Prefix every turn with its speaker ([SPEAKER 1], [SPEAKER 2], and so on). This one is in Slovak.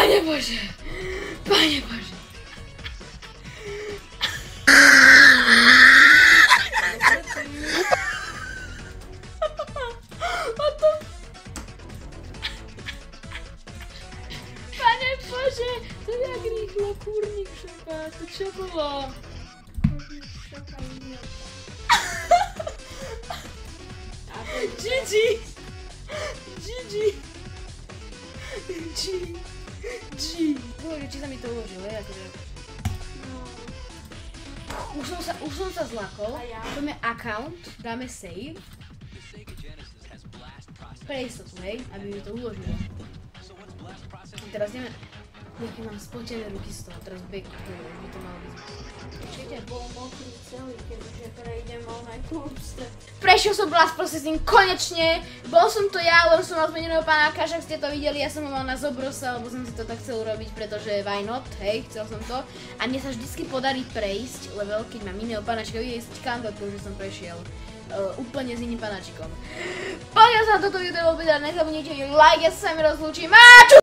[SPEAKER 1] Pane Bože! Pane Bože! Pane Bože! To je jak rýchlo kúrnik šopa. To čo bolo? Gigi! Gigi! G. Bože, či sa mi to uložilo, ja teda... Už som sa zlakol, dáme account, dáme save. Pre istotu, hej, aby mi to uložilo. Teraz ideme... Nejaké mám spotené ruky z toho, teraz backupujem, by to malo byť.
[SPEAKER 2] Určite bol mokrý celý, keďže prejdem na kurste.
[SPEAKER 1] Prešiel som blast processing, konečne! Bol som to ja, lebo som mal zmeneného panáka, však ste to videli, ja som ho mal na Zobrosa, lebo som si to tak chcel urobiť, pretože why not, hej, chcel som to. A mne sa vždycky podarí prejsť level, keď mám iného panáčka, vidíte kandátku, že som prešiel. Úplne s iným panáčikom. Pokiaľ sa na toto video ľúbi, nezabudnite like, ja sa s vami rozlúčim a čau!